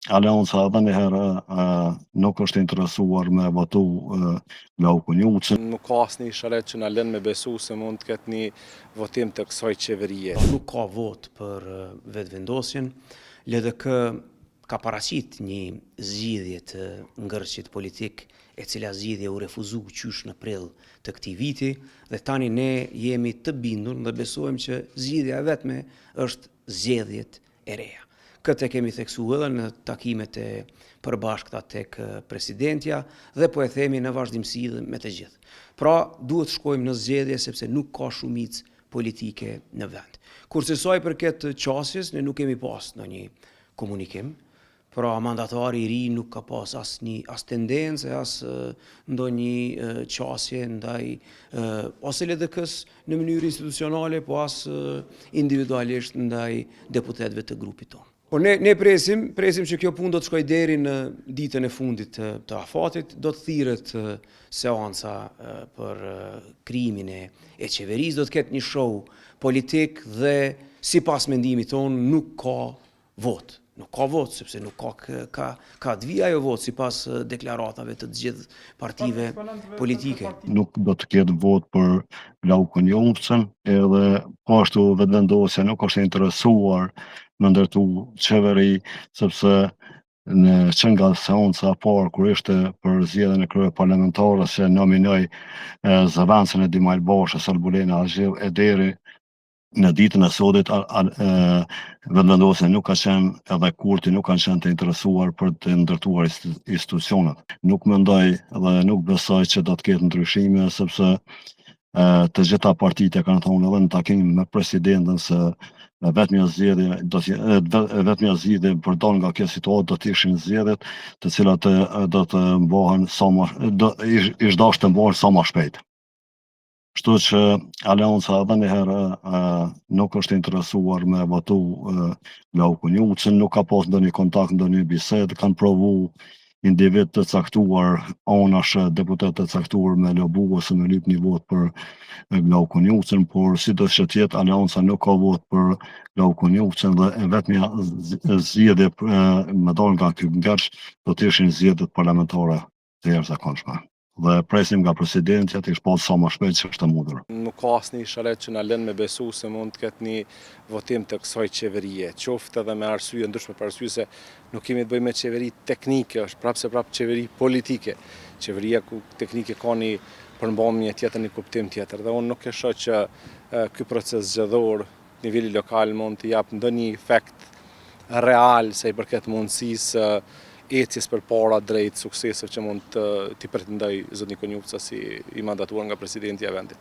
Aleonca edhe një herë nuk është interesuar me votu Glauku Njucin. Nuk ka asnjë isharet që na lën me besu se mund të ketë një votim të kësaj qeverie. Nuk ka vot për vetëvendosjen. LDK ka paraqit një zgjidhje të ngërçit politik, e cila zgjidhje u refuzu qysh në prill të këtij viti, dhe tani ne jemi të bindur dhe besojmë që zgjidhja e vetme është zgjedhjet e reja. Këtë kemi theksuar edhe në takimet e përbashkëta tek presidentja dhe po e themi në vazhdimsi me të gjithë. Pra, duhet shkojmë në zgjedhje sepse nuk ka shumicë politike në vend. Kurse sa i përket qasjes, ne nuk kemi pas ndonjë komunikim. Pra, mandatari i ri nuk ka pas as tendencë, as ndonjë qasje ndaj ose LDK-s në mënyrë institucionale, po as individualisht ndaj deputetëve të grupit tonë. Po ne presim që kjo punë do të shkojë deri në ditën e fundit të afatit, do të thirret seanca për krijimin e qeverisë, do të ketë një show politik dhe sipas mendimit tonë nuk ka vot. Nuk ka vot, sepse nuk ka të vijë ajo vot sipas deklaratave të gjithë partive politike. Nuk do të ketë vot për Glaukun Njucin, edhe po ashtu vetëvendosja nuk është interesuar me ndërtu qeveri, sepse që nga seanca e parë kur ishte për zgjedhjen e kryeparlamentare se nominoi zëvendësin e Dimajl Bashës, Albulena Agjill, e deri në ditën e sodit vetëvendosja nuk ka qenë, edhe kurti nuk kanë qenë të interesuar për të ndërtuar institucionet. Nuk mendoj dhe nuk besoj që do të ketë ndryshime, sepse të gjitha partitë kanë thonë edhe në takim me presidentin se vetmja zgjedhje për dal nga kjo situatë do të ishin zgjedhjet të cilat do të mbahen ish dashur të mbahen sa më shpejt. Kështu që Aleonca edhe një herë nuk është interesuar me votu Glauku Njucin, nuk ka pas ndonjë kontakt, ndonjë bisedë, kanë provu individ të caktuar, anash deputet të caktuar me lobu ose me lyp një vot për Glauku Njucin, por si do që tjetë Aleonca nuk ka vot për Glauku Njucin dhe vetmja zgjedhje me dal nga ky ngërç do të ishin zgjedhjet parlamentare të jashtëzakonshme. Dhe presim nga presidentja të shpallë sa më shpejt që është e mundur. Nuk ka asnjë isharet që na lën me besu se mund të ketë një votim të kësaj qeverie, qoftë edhe me arsye ndryshme, për arsye se nuk kemi të bëjmë me qeveri teknike, është prapë qeveri politike. Qeveria teknike ka një përmbajtje tjetër, një kuptim tjetër, dhe unë nuk e shoh që ky proces zgjedhor nivelli lokal mund të jap ndonjë efekt real sa i përket mundësisë ecjes përpara drejt suksesit që mund të pretendoj zoti Njuca si i mandatuar nga presidenti i vendit.